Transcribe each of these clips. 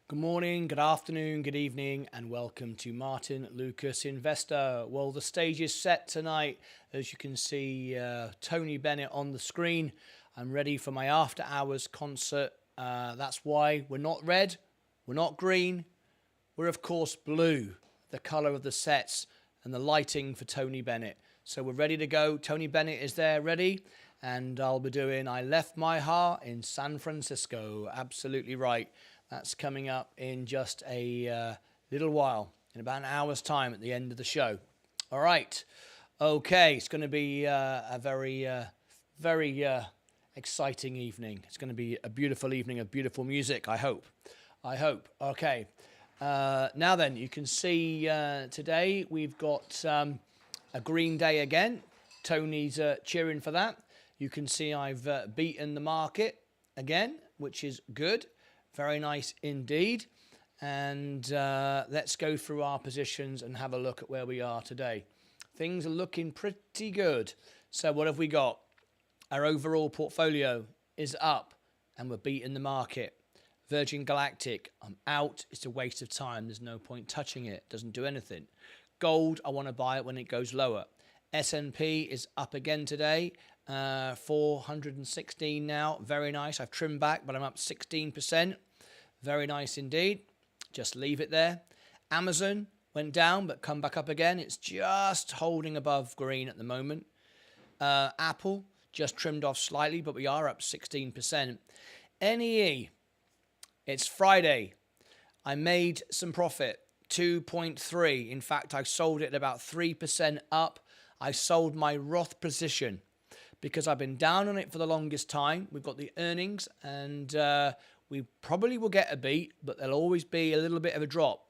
Good morning, good afternoon, good evening, and welcome to Martyn Lucas Investor. Well, the stage is set tonight. As you can see, Tony Bennett on the screen. I'm ready for my after hours concert. That's why we're not red, we're not green, we're of course blue, the colour of the sets and the lighting for Tony Bennett. So we're ready to go. Tony Bennett is there, ready. And I'll be doing I Left My Heart in San Francisco. Absolutely right. That's coming up in just a little while, in about an hour's time at the end of the show. All right. Okay, it's going to be a very exciting evening. It's going to be a beautiful evening of beautiful music, I hope. Okay. Now then, you can see today we've got a green day again. Tony's cheering for that. You can see I've beaten the market again, which is good. Very nice indeed. And let's go through our positions and have a look at where we are today. Things are looking pretty good. So what have we got? Our overall portfolio is up and we're beating the market. Virgin Galactic, I'm out. It's a waste of time. There's no point touching it. It doesn't do anything. Gold, I want to buy it when it goes lower. S&P is up again today. 416 now. Very nice. I've trimmed back, but I'm up 16%. Very nice indeed. Just leave it there. Amazon went down, but come back up again. It's just holding above green at the moment. Apple just trimmed off slightly, but we are up 16%. NEE, it's Friday. I made some profit, 2.3. In fact, I sold it at about 3% up. I sold my Roth position because I've been down on it for the longest time. We've got the earnings and we probably will get a beat, but there'll always be a little bit of a drop.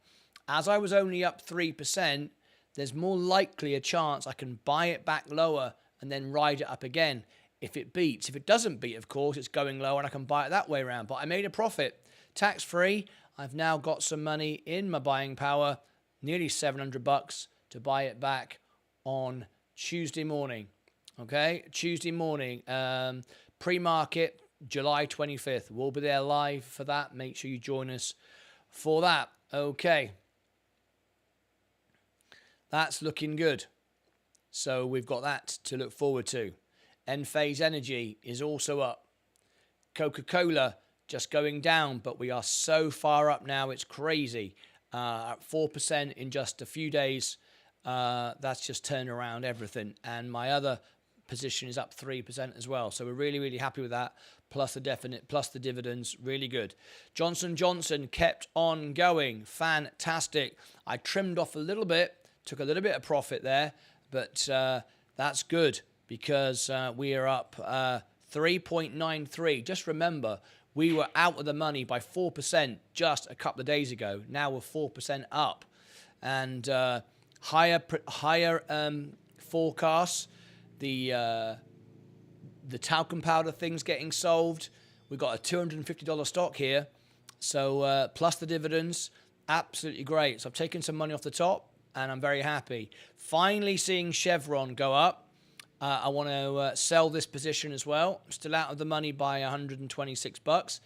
As I was only up 3%, there's more likely a chance I can buy it back lower and then ride it up again if it beats. If it doesn't beat, of course, it's going lower and I can buy it that way around. But I made a profit. Tax-free, I've now got some money in my buying power, nearly $700 to buy it back on Tuesday morning. Okay, Tuesday morning, pre-market, July 25th. We'll be there live for that. Make sure you join us for that. Okay. That's looking good. So we've got that to look forward to. Enphase Energy is also up. Coca-Cola just going down, but we are so far up now, it's crazy. At 4% in just a few days. That's just turned around everything. And my other position is up 3% as well. So we're really, really happy with that. Plus the dividends, really good. Johnson & Johnson kept on going. Fantastic. I trimmed off a little bit, took a little bit of profit there, but that's good because we are up 3.93. Just remember, we were out of the money by 4% just a couple of days ago. Now we're 4% up. And higher forecasts, the talcum powder thing's getting solved. We've got a $250 stock here. So plus the dividends, absolutely great. So I've taken some money off the top and I'm very happy. Finally seeing Chevron go up. I want to sell this position as well. I'm still out of the money by $126.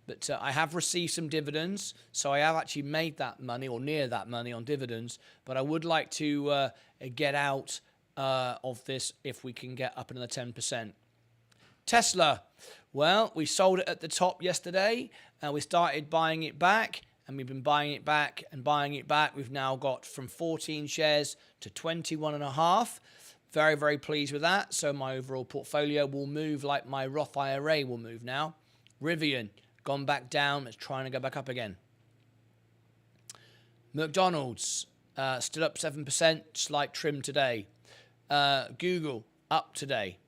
But I have received some dividends. So I have actually made that money or near that money on dividends. But I would like to get out of this if we can get up another 10%. Tesla, well, we sold it at the top yesterday. We started buying it back, and we've been buying it back and buying it back. We've now got from 14 shares to 21.5. Very, very pleased with that. So my overall portfolio will move like my Roth IRA will move now. Rivian, gone back down. It's trying to go back up again. McDonald's, still up 7%, slight trim today. Google, up today.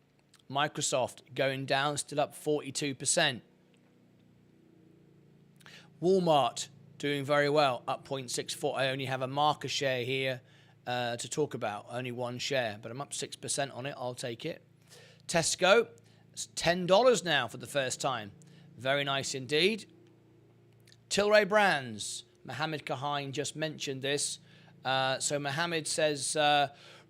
Microsoft going down, still up 42%. Walmart doing very well, up 0.64. I only have a marker share here to talk about, only one share, but I'm up 6% on it. I'll take it. Tesco, it's $10 now for the first time. Very nice indeed. Tilray Brands, Mohammed Kahine just mentioned this. So Mohammed says,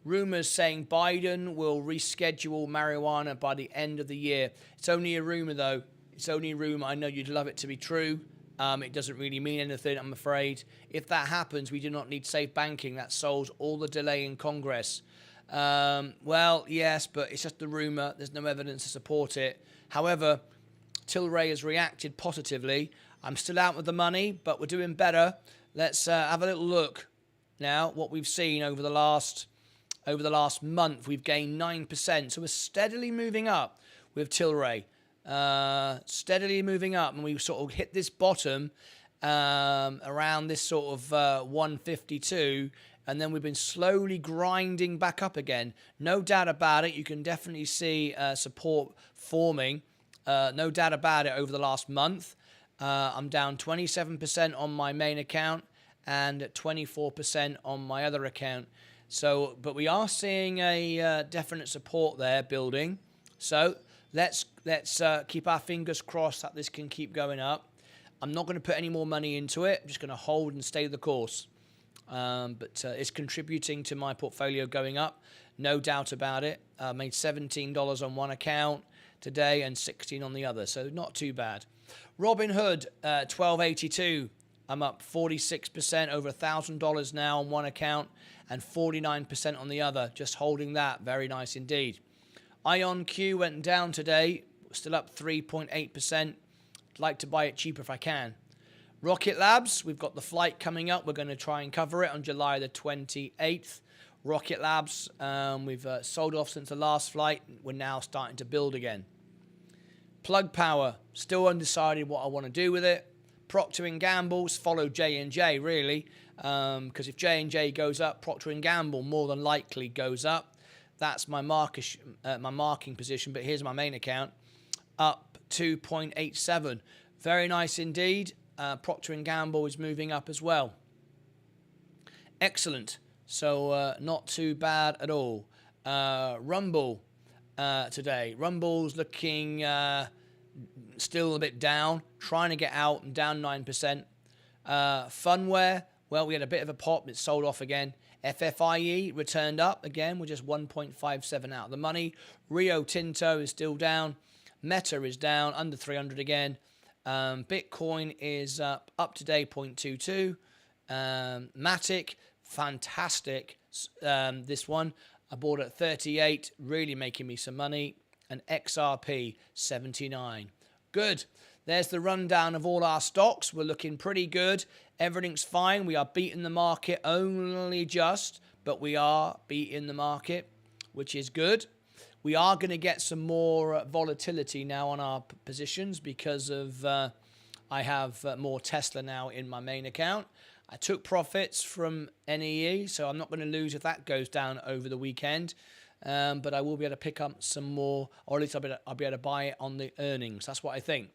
rumors saying Biden will reschedule marijuana by the end of the year. It's only a rumor, though. It's only a rumor. I know you'd love it to be true, It doesn't really mean anything, I'm afraid. If that happens, we do not need safe banking. That solves all the delay in Congress. Well, yes, but it's just a rumour. There's no evidence to support it. However, Tilray has reacted positively. I'm still out with the money, but we're doing better. Let's have a little look now. What we've seen over the last month, we've gained 9%. So we're steadily moving up with Tilray. Steadily moving up, and we sort of hit this bottom around this sort of 152, and then we've been slowly grinding back up again. No doubt about it. You can definitely see support forming. No doubt about it over the last month. I'm down 27% on my main account and 24% on my other account. So, but we are seeing a definite support there building. So let's keep our fingers crossed that this can keep going up. I'm not going to put any more money into it. I'm just going to hold and stay the course. But it's contributing to my portfolio going up, no doubt about it. Made $17 on one account today and $16 on the other, so not too bad. Robinhood, $12.82. I'm up 46%, over $1,000 now on one account and 49% on the other. Just holding that, very nice indeed. IonQ went down today, still up 3.8%. Like to buy it cheaper if I can. Rocket Labs, we've got the flight coming up. We're going to try and cover it on July the 28th. Rocket Labs, we've sold off since the last flight. We're now starting to build again. Plug Power, still undecided what I want to do with it. Procter & Gamble's follow J&J really, because if J&J goes up, Procter & Gamble more than likely goes up. That's my marking position, but here's my main account, up 2.87. Very nice indeed. Procter & Gamble is moving up as well. Excellent. So not too bad at all. Rumble today. Rumble's looking still a bit down, trying to get out and down 9%. Funware, well, we had a bit of a pop. It sold off again. FFIE returned up again. We're just 1.57 out of the money. Rio Tinto is still down. Meta is down, under 300 again. Bitcoin is up today, 0.22. Matic, fantastic. This one, I bought at 38, really making me some money. And XRP, 79. Good. There's the rundown of all our stocks. We're looking pretty good. Everything's fine. We are beating the market only just, but we are beating the market, which is good. We are going to get some more volatility now on our positions because of I have more Tesla now in my main account. I took profits from NEE, so I'm not going to lose if that goes down over the weekend. But I will be able to pick up some more, or at least I'll be able to buy it on the earnings. That's what I think.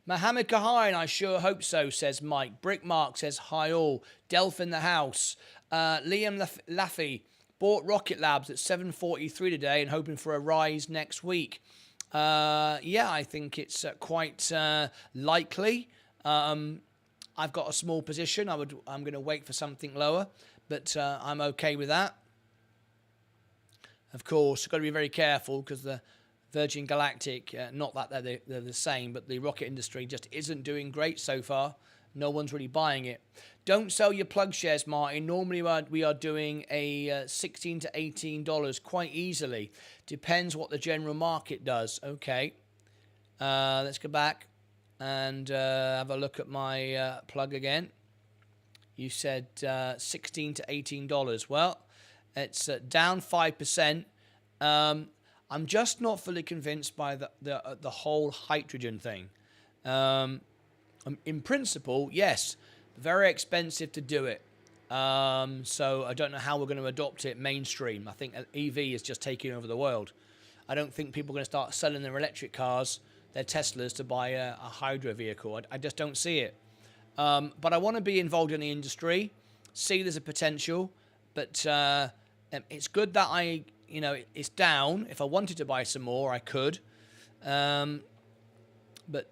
Mohammed Kahain, I sure hope so, says Mike. Brickmark says hi all. Delph in the house. Liam Laffey bought Rocket Labs at 7.43 today and hoping for a rise next week. Yeah, I think it's quite likely. I've got a small position. I'm going to wait for something lower, but I'm okay with that. Of course, you've got to be very careful because the Virgin Galactic, not that they're the same, but the rocket industry just isn't doing great so far. No one's really buying it. Don't sell your plug shares, Martin. Normally we are doing a $16 to $18 quite easily. Depends what the general market does. Okay. Let's go back and have a look at my plug again. You said $16 to $18. Well, it's down 5%. I'm just not fully convinced by the whole hydrogen thing. In principle, yes, very expensive to do it. So I don't know how we're going to adopt it mainstream. I think EV is just taking over the world. I don't think people are going to start selling their electric cars, their Teslas, to buy a hydro vehicle. I just don't see it. But I want to be involved in the industry, see there's a potential, but it's good that it's down. If I wanted to buy some more, I could. But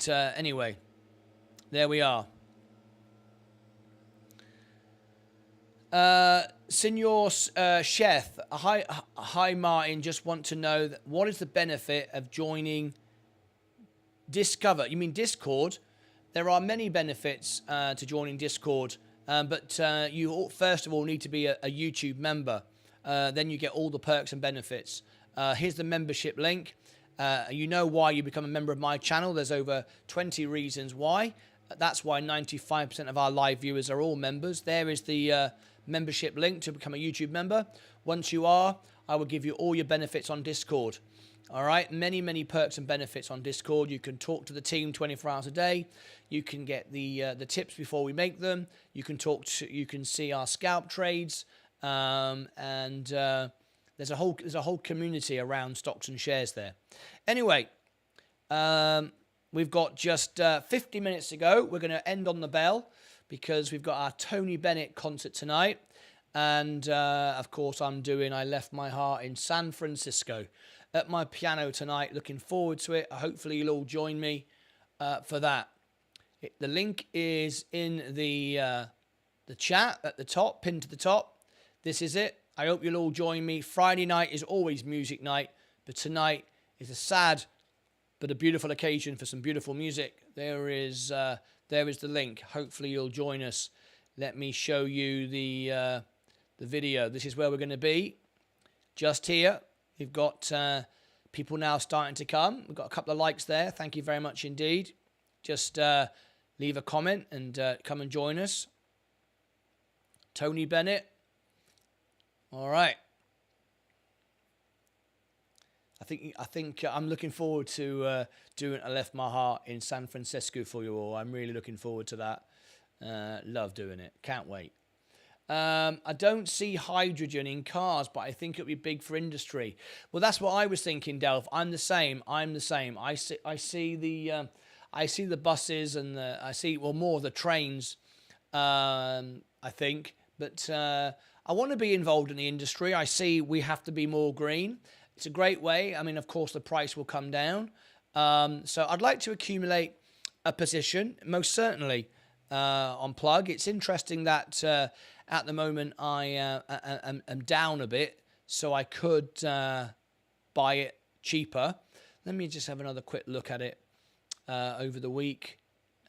anyway, there we are. Senor Sheth, hi Martin, just want to know what is the benefit of joining Discover? You mean Discord? there are many benefits to joining Discord, but you first of all need to be a YouTube member. Then you get all the perks and benefits. Here's the membership link. You know why you become a member of my channel. There's over 20 reasons why. That's why 95% of our live viewers are all members. There is the membership link to become a YouTube member. Once you are, I will give you all your benefits on Discord. All right, many perks and benefits on Discord. You can talk to the team 24 hours a day. You can get the tips before we make them. You can see our scalp trades, and there's a whole community around stocks and shares there. Anyway, we've got just 50 minutes to go. We're going to end on the bell because we've got our Tony Bennett concert tonight. And, of course, I Left My Heart in San Francisco at my piano tonight. Looking forward to it. Hopefully you'll all join me for that. The link is in the chat at the top, pinned to the top. This is it. I hope you'll all join me. Friday night is always music night, but tonight is a sad but a beautiful occasion for some beautiful music. There is the link. Hopefully you'll join us. Let me show you the video. This is where we're going to be. Just here. We've got people now starting to come. We've got a couple of likes there. Thank you very much indeed. Just leave a comment and come and join us. Tony Bennett. All right. I think I'm looking forward to doing I Left My Heart in San Francisco for you all. I'm really looking forward to that. Love doing it. Can't wait. I don't see hydrogen in cars, but I think it'll be big for industry. Well, that's what I was thinking, Delph. I'm the same. I see the buses and I see more of the trains. I think, but I want to be involved in the industry. I see we have to be more green. It's a great way. I mean, of course, the price will come down. So I'd like to accumulate a position, most certainly, on Plug. It's interesting that at the moment I am down a bit, so I could buy it cheaper. Let me just have another quick look at it over the week,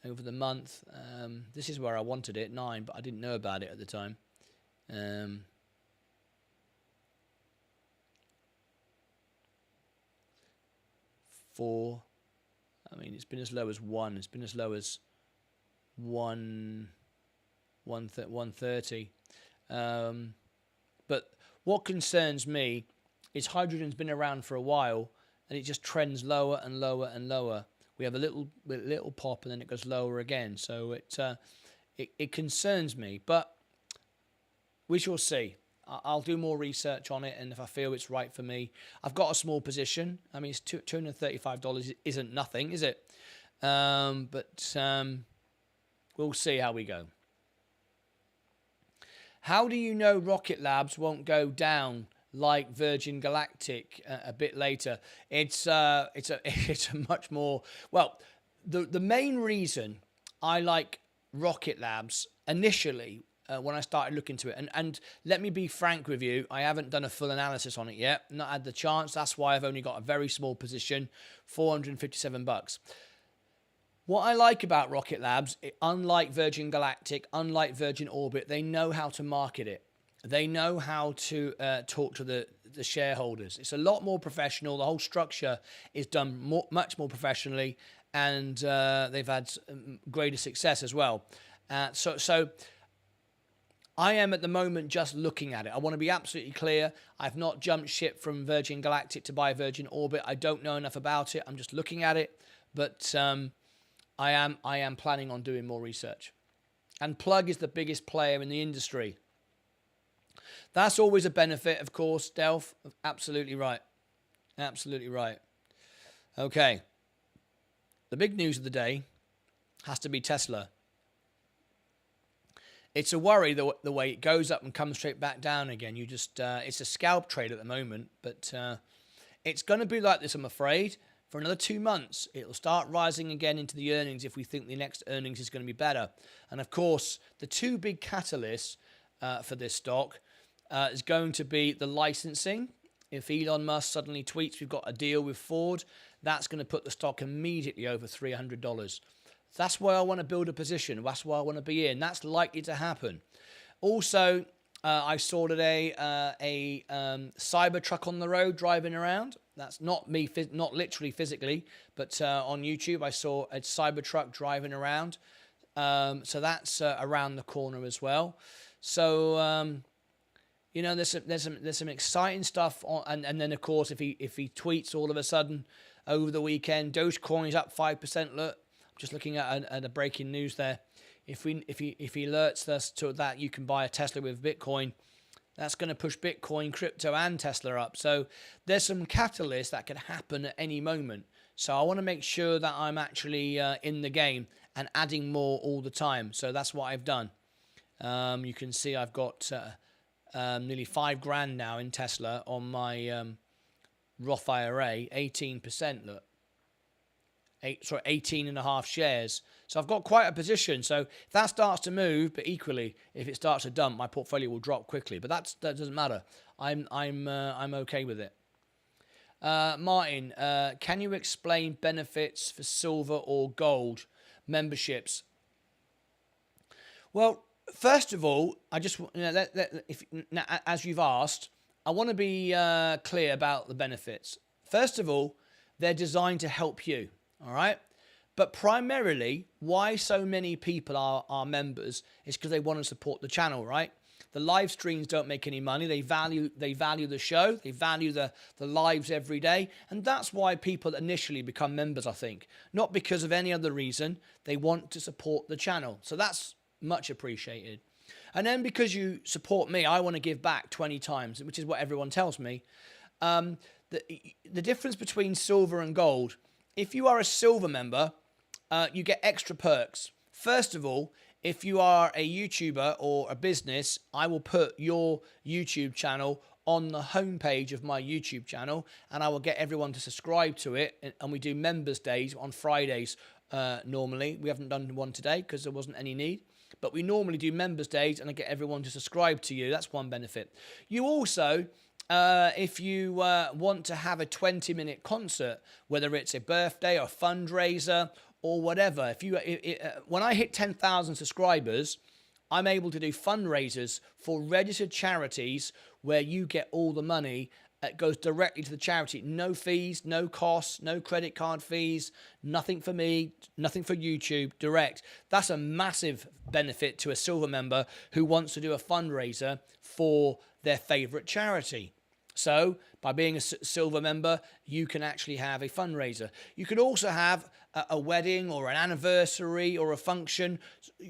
over the month. This is where I wanted it, 9, but I didn't know about it at the time. Four. I mean, it's been as low as 1. It's been as low as 130. But what concerns me is hydrogen's been around for a while and it just trends lower and lower and lower. We have a little pop and then it goes lower again. So it concerns me, but we shall see. I'll do more research on it, and if I feel it's right for me, I've got a small position. I mean, it's $235 isn't nothing, is it? But we'll see how we go. How do you know Rocket Labs won't go down like Virgin Galactic a bit later? It's a much more, well, the main reason I like Rocket Labs initially when I started looking into it, and let me be frank with you, I haven't done a full analysis on it yet, not had the chance. That's why I've only got a very small position, $457. What I like about Rocket Labs, unlike Virgin Galactic, unlike Virgin Orbit, they know how to market it. They know how to talk to the shareholders. It's a lot more professional. The whole structure is done much more professionally, and they've had greater success as well. So I am at the moment just looking at it. I want to be absolutely clear. I've not jumped ship from Virgin Galactic to buy Virgin Orbit. I don't know enough about it. I'm just looking at it. But I am planning on doing more research. And Plug is the biggest player in the industry. That's always a benefit, of course, Delph. Absolutely right. Absolutely right. Okay. The big news of the day has to be Tesla. It's a worry the way it goes up and comes straight back down again. You just it's a scalp trade at the moment, but it's going to be like this, I'm afraid, for another 2 months. It'll start rising again into the earnings if we think the next earnings is going to be better. And of course, the two big catalysts for this stock is going to be the licensing. If Elon Musk suddenly tweets we've got a deal with Ford, that's going to put the stock immediately over $300. That's where I want to build a position. That's where I want to be in. That's likely to happen. Also, I saw today a Cybertruck on the road driving around. That's not me, not literally physically, but on YouTube I saw a Cybertruck driving around. So that's around the corner as well. So there's some exciting stuff on, and then of course if he tweets all of a sudden over the weekend, Dogecoin is up 5%. Look, I'm just looking at a breaking news there. If he alerts us to that, you can buy a Tesla with Bitcoin. That's going to push Bitcoin, crypto, and Tesla up. So there's some catalysts that could happen at any moment. So I want to make sure that I'm actually in the game and adding more all the time. So that's what I've done. You can see I've got nearly $5,000 now in Tesla on my Roth IRA, 18%. Look. 18 and a half shares. So I've got quite a position. So if that starts to move, but equally, if it starts to dump, my portfolio will drop quickly. But that doesn't matter. I'm okay with it. Martin, can you explain benefits for silver or gold memberships? Well, first of all, I just as you've asked, I want to be clear about the benefits. First of all, they're designed to help you. All right. But primarily, why so many people are members is because they want to support the channel, right? The live streams don't make any money. They value the show. They value the lives every day. And that's why people initially become members, I think. Not because of any other reason. They want to support the channel. So that's much appreciated. And then because you support me, I want to give back 20 times, which is what everyone tells me. The difference between silver and gold, if you are a silver member, you get extra perks. First of all, if you are a YouTuber or a business, I will put your YouTube channel on the homepage of my YouTube channel, and I will get everyone to subscribe to it. And we do members days on Fridays normally. We haven't done one today because there wasn't any need. But we normally do members days, and I get everyone to subscribe to you. That's one benefit. You also... if you want to have a 20-minute concert, whether it's a birthday or fundraiser or whatever, when I hit 10,000 subscribers, I'm able to do fundraisers for registered charities where you get all the money. It goes directly to the charity. No fees, no costs, no credit card fees, nothing for me, nothing for YouTube, direct. That's a massive benefit to a silver member who wants to do a fundraiser for their favorite charity. So by being a silver member, you can actually have a fundraiser. You could also have a wedding or an anniversary or a function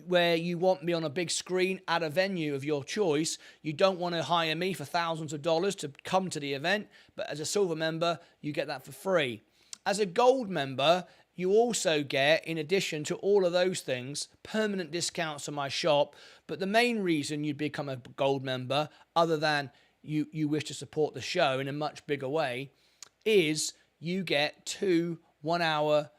where you want me on a big screen at a venue of your choice. You don't want to hire me for thousands of dollars to come to the event, but as a silver member, you get that for free. As a gold member, you also get, in addition to all of those things, permanent discounts on my shop. But the main reason you'd become a gold member, other than you wish to support the show in a much bigger way, is you get 2 1-hour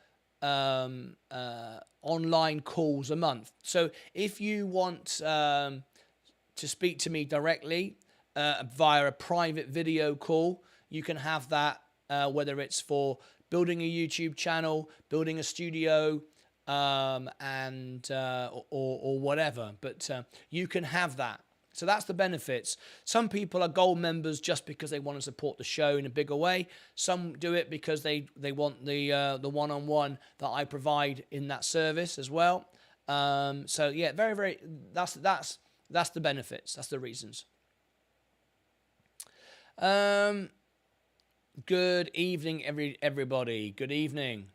online calls a month. So if you want to speak to me directly via a private video call, you can have that, whether it's for building a YouTube channel, building a studio, or whatever. But you can have that. So that's the benefits. Some people are gold members just because they want to support the show in a bigger way. Some do it because they want the one-on-one that I provide in that service as well. So yeah, very that's the benefits. That's the reasons. Good evening, everybody. Good evening.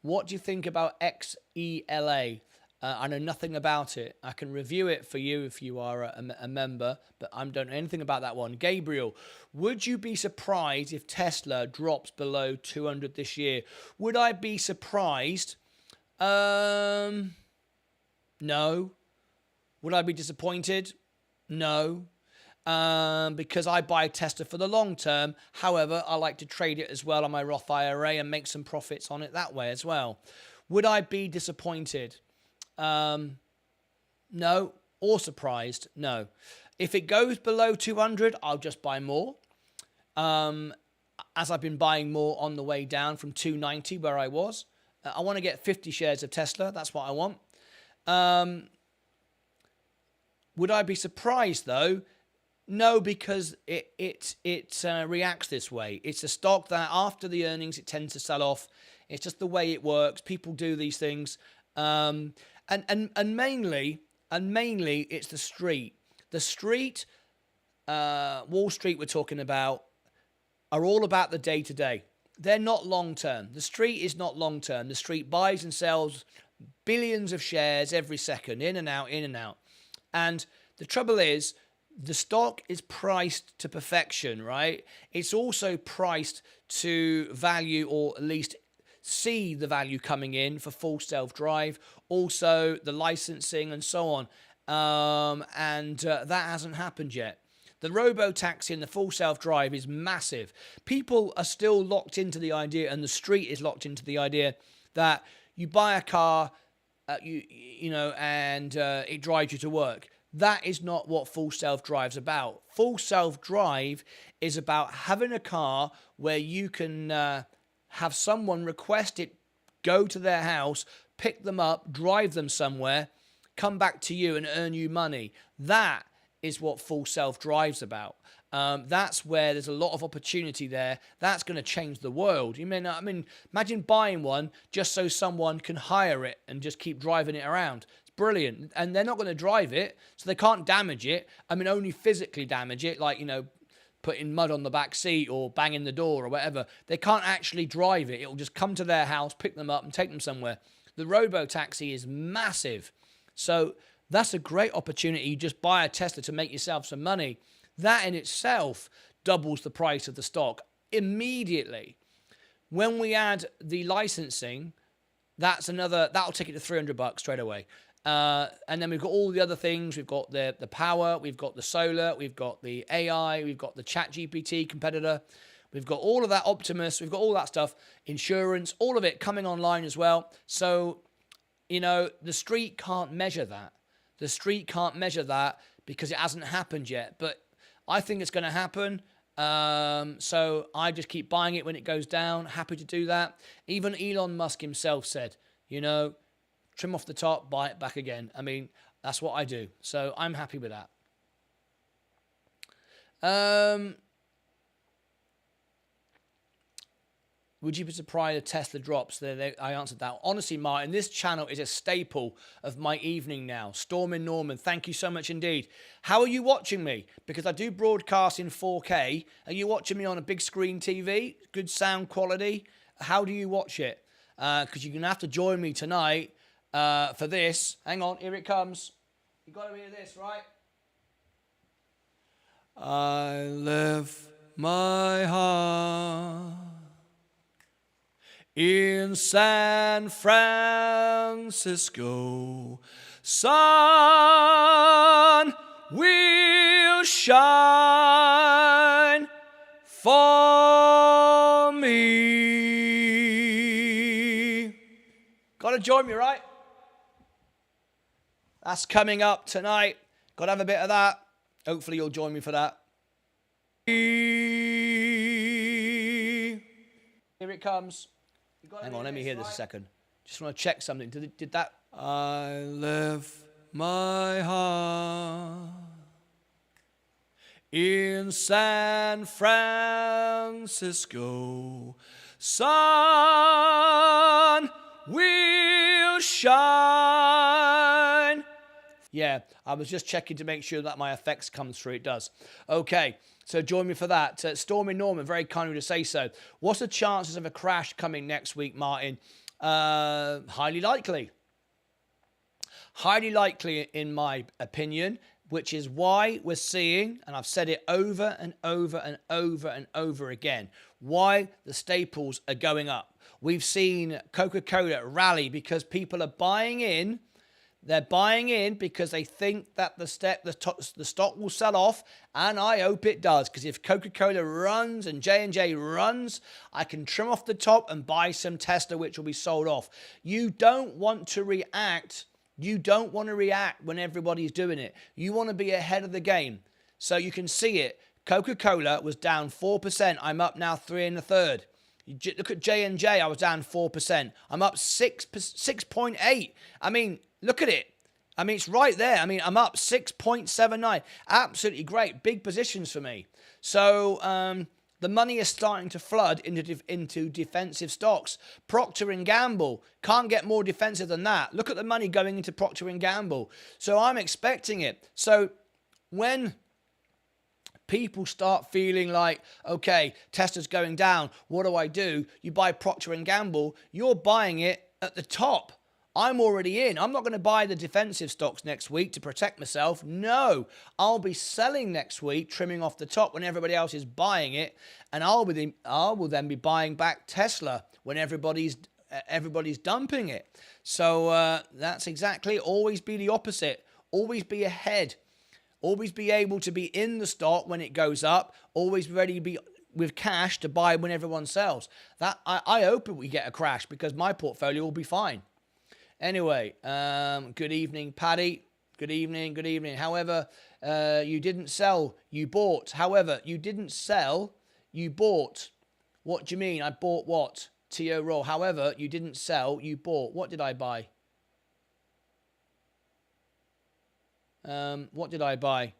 What do you think about XELA? I know nothing about it. I can review it for you if you are a member, but I don't know anything about that one. Gabriel, would you be surprised if Tesla drops below 200 this year? Would I be surprised? No. Would I be disappointed? No. Because I buy Tesla for the long term. However, I like to trade it as well on my Roth IRA and make some profits on it that way as well. Would I be disappointed? No. Or surprised? No. If it goes below 200, I'll just buy more. as I've been buying more on the way down from 290 where I was. I want to get 50 shares of Tesla. That's what I want. Would I be surprised though? No, because it reacts this way. It's a stock that after the earnings it tends to sell off. It's just the way it works. People do these things, and mainly it's the street. The street, Wall Street, we're talking about, are all about the day to day. They're not long term. The street is not long term. The street buys and sells billions of shares every second, in and out, in and out. And the trouble is, the stock is priced to perfection, right? It's also priced to value, or at least see the value coming in for full self-drive, also the licensing and so on. That hasn't happened yet. The robo-taxi and the full self-drive is massive. People are still locked into the idea, and the street is locked into the idea that you buy a car, and it drives you to work. That is not what full self-drive's about. Full self-drive is about having a car where you can have someone request it, go to their house, pick them up, drive them somewhere, come back to you and earn you money. That is what full self-drive's about. That's where there's a lot of opportunity there. That's going to change the world. Imagine buying one just so someone can hire it and just keep driving it around. Brilliant. And they're not going to drive it, so they can't damage it. Only physically damage it, like, putting mud on the back seat or banging the door or whatever. They can't actually drive it. It'll just come to their house, pick them up and take them somewhere. The robo-taxi is massive. So that's a great opportunity. You just buy a Tesla to make yourself some money. That in itself doubles the price of the stock immediately. When we add the licensing, that'll take it to $300 straight away. And then we've got all the other things. We've got the power, we've got the solar, we've got the AI, we've got the ChatGPT competitor, we've got all of that, Optimus, we've got all that stuff, insurance, all of it coming online as well. So, the street can't measure that. The street can't measure that because it hasn't happened yet. But I think it's going to happen. So I just keep buying it when it goes down. Happy to do that. Even Elon Musk himself said, trim off the top, buy it back again. That's what I do. So I'm happy with that. Would you be surprised if Tesla drops? I answered that. Honestly, Martin, this channel is a staple of my evening now. Stormin Norman, thank you so much indeed. How are you watching me? Because I do broadcast in 4K. Are you watching me on a big screen TV? Good sound quality? How do you watch it? Because you're going to have to join me tonight for this. Hang on, here it comes. You've got to hear this, right? I left my heart in San Francisco. Sun will shine for me. Gotta join me, right? That's coming up tonight. Gotta have a bit of that. Hopefully you'll join me for that. Here it comes. Hang on, let me hear this a second. Just want to check something. Did that? I left my heart in San Francisco. Sun will shine. Yeah, I was just checking to make sure that my effects come through. It does. Okay, so join me for that. Stormy Norman, very kind of you to say so. What's the chances of a crash coming next week, Martin? Highly likely. Highly likely, in my opinion, which is why we're seeing, and I've said it over and over and over and over again, why the staples are going up. We've seen Coca-Cola rally because people are buying in. They're buying in because they think that the stock will sell off, and I hope it does, because if Coca-Cola runs and J&J runs, I can trim off the top and buy some Tesla, which will be sold off. You don't want to react. You don't want to react when everybody's doing it. You want to be ahead of the game. So you can see it. Coca-Cola was down 4%. I'm up now 3 1/3. Look at J&J. I was down 4%. I'm up 6.8. I mean, look at it. I mean, it's right there. I mean, I'm up 6.79. Absolutely great. Big positions for me. So the money is starting to flood into defensive stocks. Procter & Gamble. Can't get more defensive than that. Look at the money going into Procter & Gamble. So I'm expecting it. So when people start feeling like, okay, Tesla's going down, what do? You buy Procter & Gamble. You're buying it at the top. I'm already in. I'm not going to buy the defensive stocks next week to protect myself. No, I'll be selling next week, trimming off the top when everybody else is buying it, and I will then be buying back Tesla when everybody's dumping it. So that's exactly. Always be the opposite. Always be ahead. Always be able to be in the stock when it goes up. Always be ready to be with cash to buy when everyone sells. That I hope we get a crash because my portfolio will be fine. Anyway, good evening, Paddy. Good evening. However, you didn't sell, you bought. However, you didn't sell, you bought. What do you mean? I bought what? T.O. Roll. However, you didn't sell, you bought. What did I buy? What did I buy?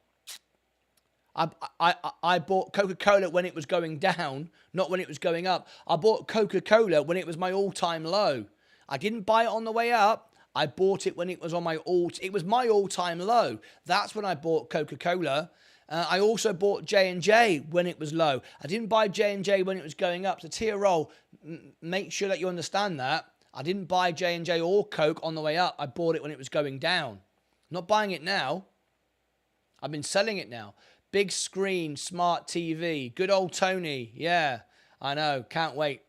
I bought Coca-Cola when it was going down, not when it was going up. I bought Coca-Cola when it was my all-time low. I didn't buy it on the way up. I bought it when it was on it was my all-time low. That's when I bought Coca-Cola. I also bought J&J when it was low. I didn't buy J&J when it was going up. So tier roll, make sure that you understand that. I didn't buy J&J or Coke on the way up. I bought it when it was going down. I'm not buying it now. I've been selling it now. Big screen, smart TV. Good old Tony. Yeah, I know. Can't wait.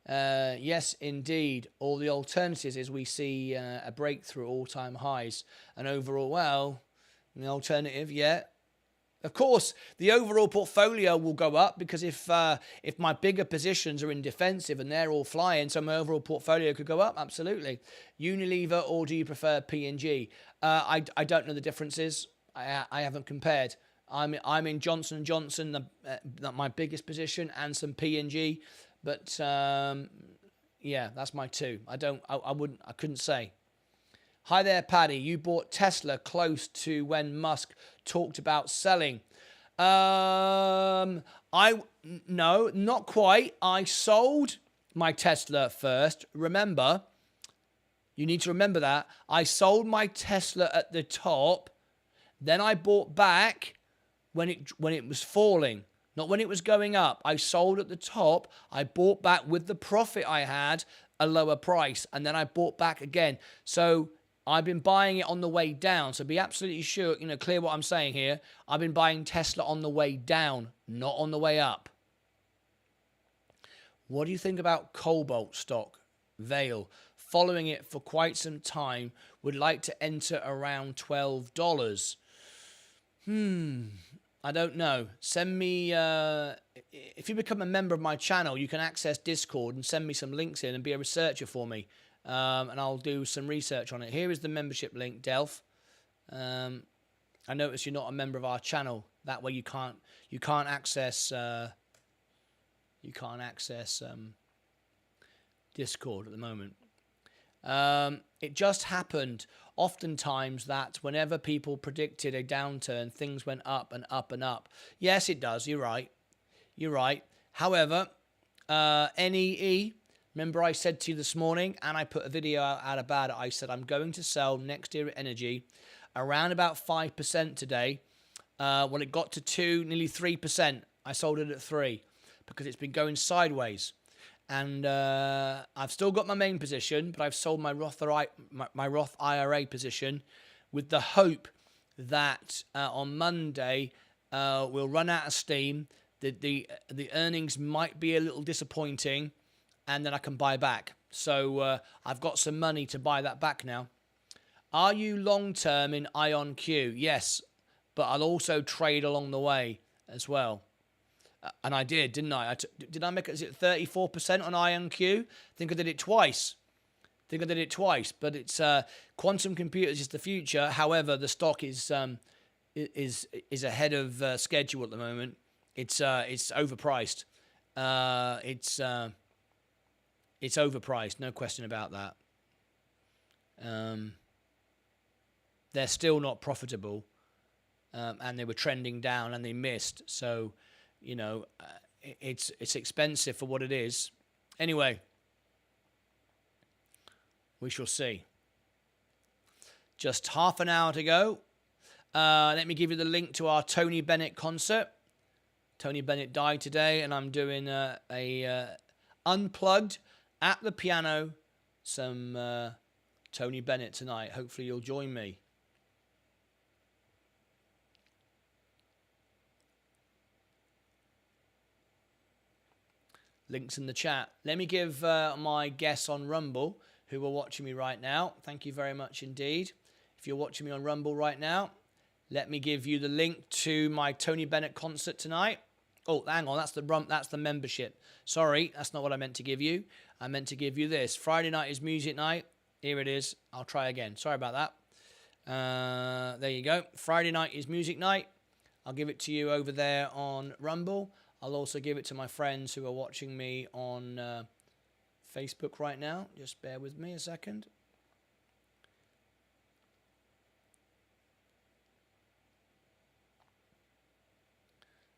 Yes, indeed. All the alternatives is we see a breakthrough all-time highs. And overall, well, the alternative, yeah. Of course, the overall portfolio will go up because if my bigger positions are in defensive and they're all flying, so my overall portfolio could go up, absolutely. Unilever, or do you prefer P&G? I don't know the differences. I haven't compared. I'm in Johnson & Johnson, my biggest position, and some P&G. But yeah, that's my two. I couldn't say. Hi there, Paddy. You bought Tesla close to when Musk talked about selling. No, not quite. I sold my Tesla first. Remember, you need to remember that. I sold my Tesla at the top. Then I bought back when it was falling. Not when it was going up. I sold at the top. I bought back with the profit I had, a lower price. And then I bought back again. So I've been buying it on the way down. So be absolutely sure, clear what I'm saying here. I've been buying Tesla on the way down, not on the way up. What do you think about Cobalt stock? Vale. Following it for quite some time. Would like to enter around $12. I don't know. Send me, if you become a member of my channel, you can access Discord and send me some links in and be a researcher for me. And I'll do some research on it. Here is the membership link, Delph. I notice you're not a member of our channel. That way you can't access Discord at the moment. It just happened oftentimes that whenever people predicted a downturn, things went up and up and up. Yes, it does. You're right. However, NEE, remember I said to you this morning, and I put a video out about it, I said I'm going to sell next year energy around about 5% today. When it got to 2, nearly 3%, I sold it at 3 because it's been going sideways. And I've still got my main position, but I've sold my Roth IRA position with the hope that on Monday we'll run out of steam. The earnings might be a little disappointing, and then I can buy back. So I've got some money to buy that back now. Are you long-term in IonQ? Yes, but I'll also trade along the way as well. And I did, didn't I? Did I make it? Is it 34% on IonQ? I think I did it twice. But it's quantum computers is the future. However, the stock is ahead of schedule at the moment. it's overpriced. It's overpriced, no question about that. They're still not profitable, and they were trending down and they missed. So, it's expensive for what it is. Anyway, we shall see. Just half an hour to go. Let me give you the link to our Tony Bennett concert. Tony Bennett died today, and I'm doing a unplugged at the piano some Tony Bennett tonight. Hopefully you'll join me. Links in the chat. Let me give my guests on Rumble who are watching me right now. Thank you very much indeed. If you're watching me on Rumble right now, let me give you the link to my Tony Bennett concert tonight. Oh, hang on, that's the membership. Sorry, that's not what I meant to give you. I meant to give you this. Friday night is music night. Here it is. I'll try again. Sorry about that. There you go. Friday night is music night. I'll give it to you over there on Rumble. I'll also give it to my friends who are watching me on Facebook right now. Just bear with me a second.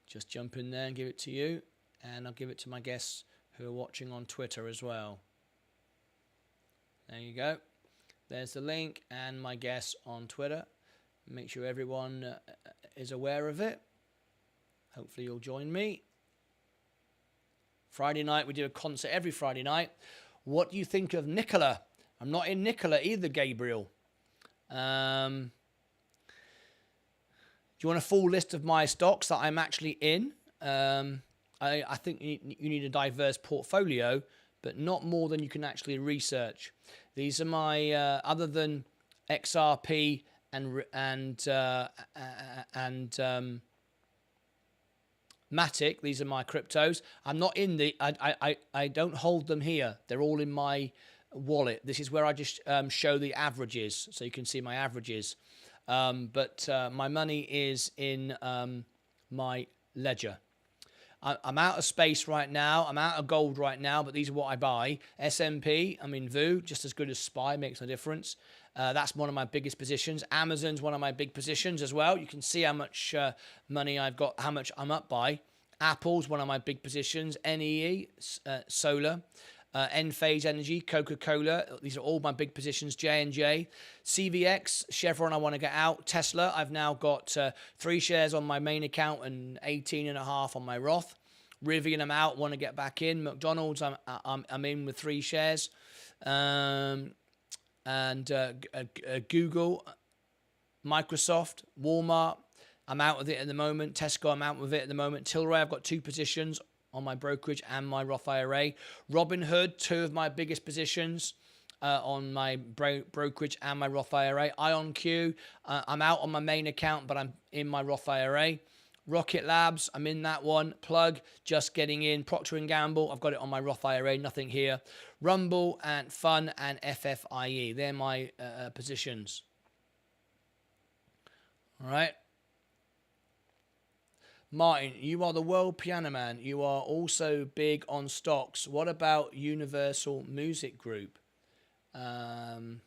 Just jump in there and give it to you. And I'll give it to my guests who are watching on Twitter as well. There you go. There's the link and my guests on Twitter. Make sure everyone is aware of it. Hopefully you'll join me. Friday night, we do a concert every Friday night. What do you think of Nicola? I'm not in Nicola either, Gabriel. Do you want a full list of my stocks that I'm actually in? I think you need a diverse portfolio, but not more than you can actually research. These are my, other than XRP and Matic, these are my cryptos. I'm not in I don't hold them here. They're all in my wallet. This is where I just show the averages, so you can see my averages. But my money is in my ledger. I'm out of space right now. I'm out of gold right now, but these are what I buy. S&P, I'm in VU, just as good as SPY, makes no difference. That's one of my biggest positions. Amazon's one of my big positions as well. You can see how much money I've got, how much I'm up by. Apple's one of my big positions. NEE, solar. Enphase Energy, Coca-Cola. These are all my big positions. J&J. CVX, Chevron, I want to get out. Tesla, I've now got 3 shares on my main account and 18.5 on my Roth. Rivian, I'm out, want to get back in. McDonald's, I'm in with 3 shares. Google, Microsoft, Walmart, I'm out with it at the moment. Tesco, I'm out with it at the moment. Tilray, I've got 2 positions on my brokerage and my Roth IRA. Robinhood, 2 of my biggest positions on my brokerage and my Roth IRA. IonQ, I'm out on my main account, but I'm in my Roth IRA. Rocket Labs, I'm in that one. Plug, just getting in. Procter & Gamble, I've got it on my Roth IRA, nothing here. Rumble and Fun and FFIE, they're my positions. All right. Martin, you are the world piano man. You are also big on stocks. What about Universal Music Group? UMG,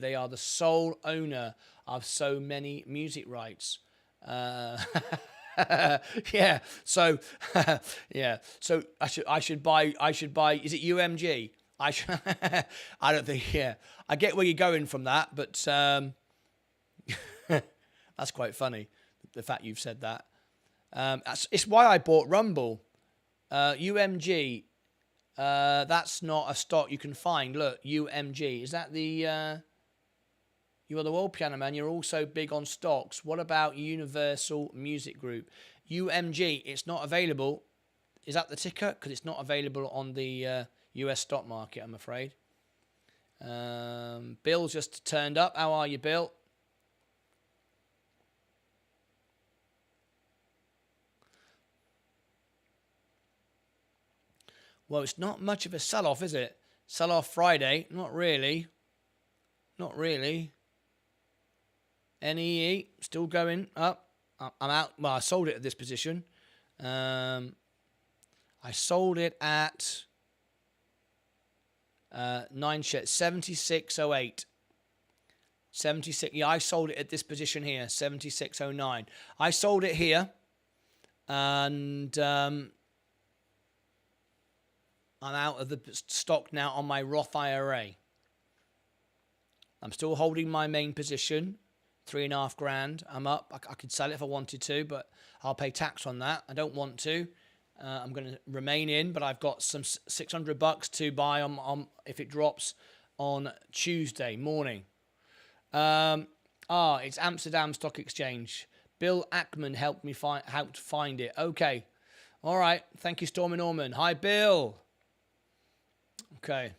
they are the sole owner of so many music rights. Yeah. So, yeah. So I should buy. Is it UMG? I don't think. Yeah. I get where you're going from that, but that's quite funny. The fact you've said that. It's why I bought Rumble. UMG. That's not a stock you can find. Look, UMG. Is that the? You are the world piano man. You're also big on stocks. What about Universal Music Group? UMG. It's not available. Is that the ticker? Because it's not available on the US stock market, I'm afraid. Bill just turned up. How are you, Bill? Well, it's not much of a sell-off, is it? Sell-off Friday? Not really. Not really. NEE, still going up. I'm out. Well, I sold it at this position. I sold it at 9 shares, 76.08. 76. Yeah, I sold it at this position here, 76.09. I sold it here, and I'm out of the stock now on my Roth IRA. I'm still holding my main position, 3.5 grand. I'm up. I could sell it if I wanted to, but I'll pay tax on that. I don't want to. I'm going to remain in, but I've got some $600 to buy on if it drops on Tuesday morning. It's Amsterdam Stock Exchange. Bill Ackman helped find it. Okay. All right. Thank you, Stormy Norman. Hi, Bill. Okay.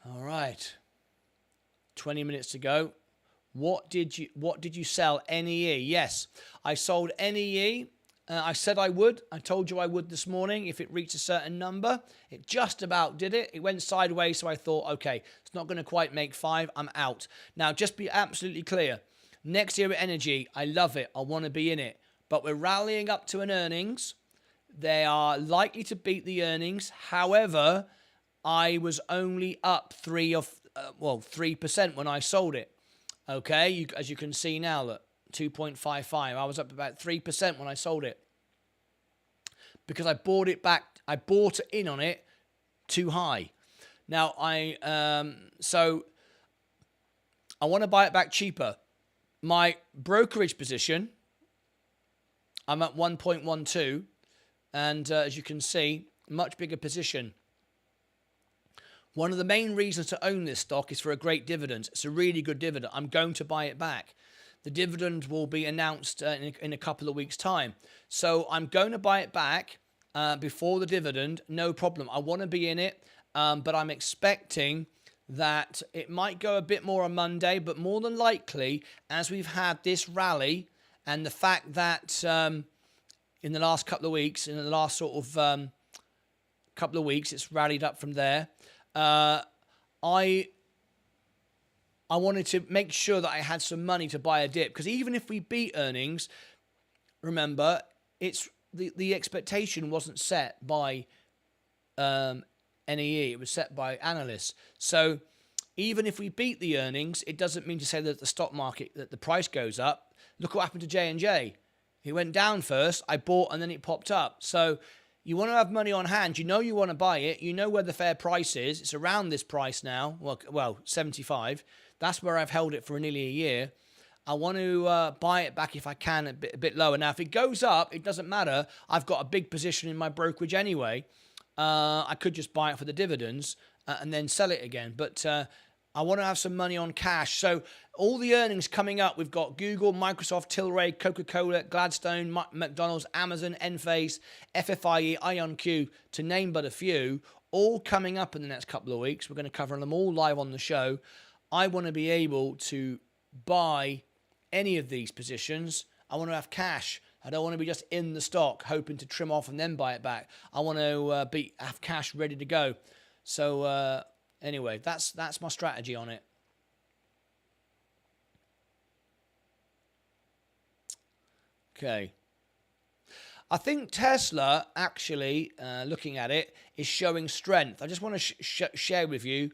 All right. 20 minutes to go. What did you sell? NEE. Yes, I sold NEE. I said I would. I told you I would this morning if it reached a certain number. It just about did it. It went sideways, so I thought, okay, it's not going to quite make 5. I'm out. Now, just be absolutely clear. Next year at Energy, I love it. I want to be in it. But we're rallying up to an earnings. They are likely to beat the earnings. However, I was only up 3% when I sold it. Okay, as you can see now, look, 2.55. I was up about 3% when I sold it because I bought it back. I bought in on it too high. Now so I want to buy it back cheaper. My brokerage position, I'm at 1.12, and as you can see, much bigger position. One of the main reasons to own this stock is for a great dividend. It's a really good dividend. I'm going to buy it back. The dividend will be announced in a couple of weeks' time. So I'm going to buy it back before the dividend. No problem. I want to be in it, but I'm expecting that it might go a bit more on Monday, but more than likely, as we've had this rally and the fact that in the last couple of weeks, in the last sort of couple of weeks, it's rallied up from there. I wanted to make sure that I had some money to buy a dip, because even if we beat earnings, remember, it's the expectation wasn't set by NEE, it was set by analysts. So even if we beat the earnings, it doesn't mean to say that the stock market, that the price goes up. Look what happened to J&J. It went down first, I bought, and then it popped up. So you want to have money on hand. You know you want to buy it. You know where the fair price is. It's around this price now. Well, 75. That's where I've held it for nearly a year. I want to buy it back if I can a bit lower. Now, if it goes up, it doesn't matter. I've got a big position in my brokerage anyway. I could just buy it for the dividends and then sell it again. But I want to have some money on cash. So all the earnings coming up, we've got Google, Microsoft, Tilray, Coca-Cola, Gladstone, McDonald's, Amazon, Enphase, FFIE, IonQ, to name but a few, all coming up in the next couple of weeks. We're going to cover them all live on the show. I want to be able to buy any of these positions. I want to have cash. I don't want to be just in the stock hoping to trim off and then buy it back. I want to have cash ready to go. So anyway, that's my strategy on it. Okay. I think Tesla, actually, looking at it, is showing strength. I just want to share with you,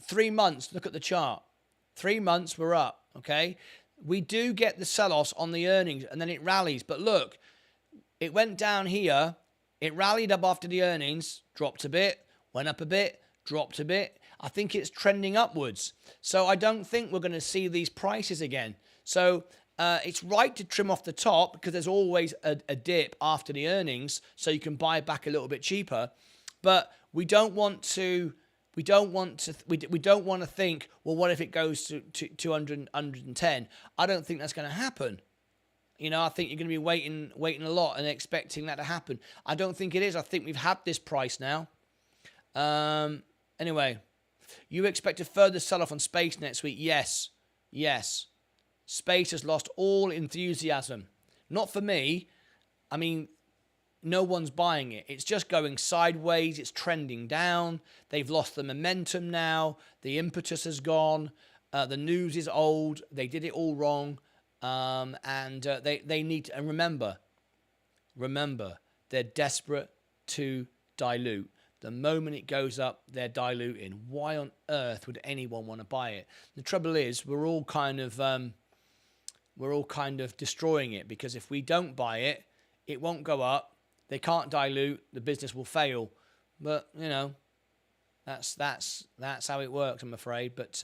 3 months, look at the chart. 3 months, we're up, okay? We do get the sell-offs on the earnings, and then it rallies. But look, it went down here. It rallied up after the earnings, dropped a bit, went up a bit, dropped a bit. I think it's trending upwards. So I don't think we're going to see these prices again. So it's right to trim off the top, because there's always a dip after the earnings, so you can buy back a little bit cheaper. But we don't want to think, well, what if it goes to 200, 110? I don't think that's going to happen. I think you're going to be waiting a lot and expecting that to happen. I don't think it is. I think we've had this price now. Anyway, you expect a further sell-off on Space next week? Yes. Space has lost all enthusiasm. Not for me. I mean, no one's buying it. It's just going sideways. It's trending down. They've lost the momentum now. The impetus has gone. The news is old. They did it all wrong. They need to, and remember, they're desperate to dilute. The moment it goes up, they're diluting. Why on earth would anyone want to buy it? The trouble is, we're all kind of destroying it, because if we don't buy it, it won't go up. They can't dilute. The business will fail. But that's how it works, I'm afraid. But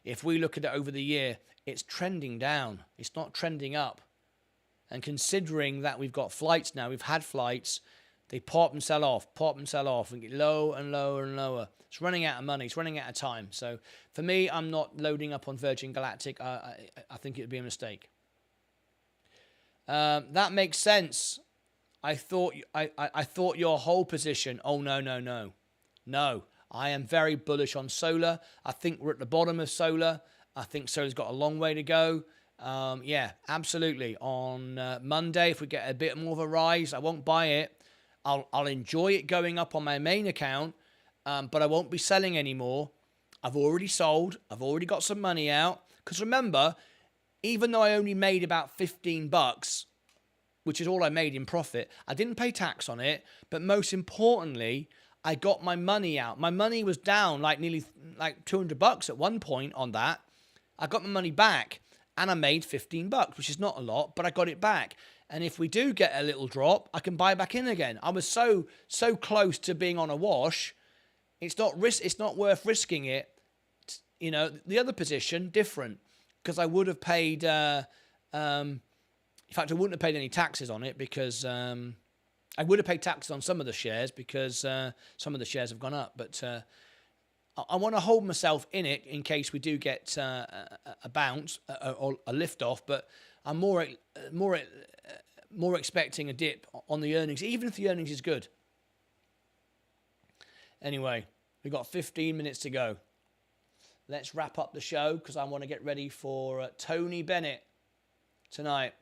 if we look at it over the year, it's trending down. It's not trending up. And considering that we've got flights now, we've had flights, they pop and sell off, and get lower and lower and lower. It's running out of money. It's running out of time. So for me, I'm not loading up on Virgin Galactic. I think it would be a mistake. That makes sense. I thought your whole position. Oh, no. I am very bullish on solar. I think we're at the bottom of solar. I think solar's got a long way to go. Yeah, absolutely. On Monday, if we get a bit more of a rise, I won't buy it. I'll enjoy it going up on my main account, but I won't be selling anymore. I've already sold. I've already got some money out. Because remember, even though I only made about $15, which is all I made in profit, I didn't pay tax on it. But most importantly, I got my money out. My money was down nearly $200 at one point on that. I got my money back, and I made $15, which is not a lot, but I got it back. And if we do get a little drop, I can buy back in again. I was so close to being on a wash. It's not worth risking it. The other position, different, because I would have paid. In fact, I wouldn't have paid any taxes on it, because I would have paid taxes on some of the shares, because some of the shares have gone up. But I want to hold myself in it in case we do get a bounce or a lift off. But I'm more expecting a dip on the earnings, even if the earnings is good. Anyway, we've got 15 minutes to go. Let's wrap up the show, because I want to get ready for Tony Bennett tonight.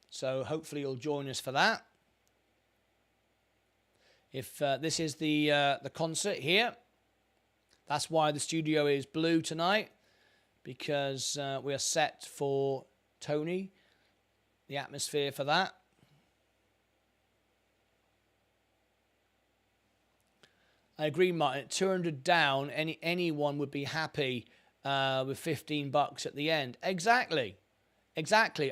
So hopefully you'll join us for that. If this is the concert here, that's why the studio is blue tonight, because we are set for Tony, the atmosphere for that. I agree, Martin. 200 down, anyone would be happy with $15 at the end. Exactly.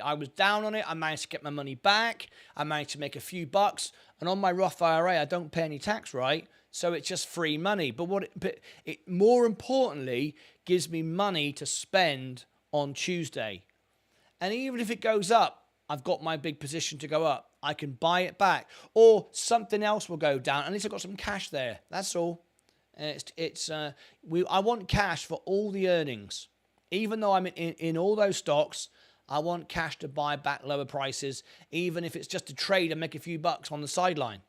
I was down on it. I managed to get my money back. I managed to make a few bucks. And on my Roth IRA, I don't pay any tax, right? So it's just free money. But it more importantly gives me money to spend on Tuesday. And even if it goes up, I've got my big position to go up. I can buy it back, or something else will go down. At least I've got some cash there. That's all. I want cash for all the earnings, even though I'm in all those stocks. I want cash to buy back lower prices, even if it's just to trade and make a few bucks on the sideline.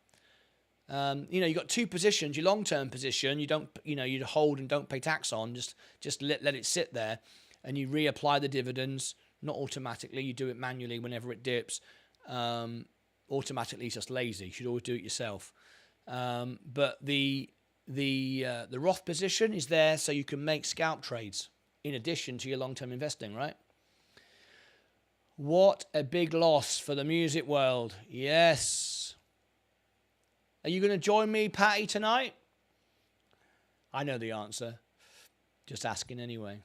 You've got two positions. Your long-term position, you hold and don't pay tax on. Just let it sit there, and you reapply the dividends. Not automatically. You do it manually whenever it dips. Automatically, it's just lazy. You should always do it yourself. But the Roth position is there so you can make scalp trades in addition to your long-term investing, right? What a big loss for the music world. Yes. Are you going to join me, Patty, tonight? I know the answer. Just asking anyway.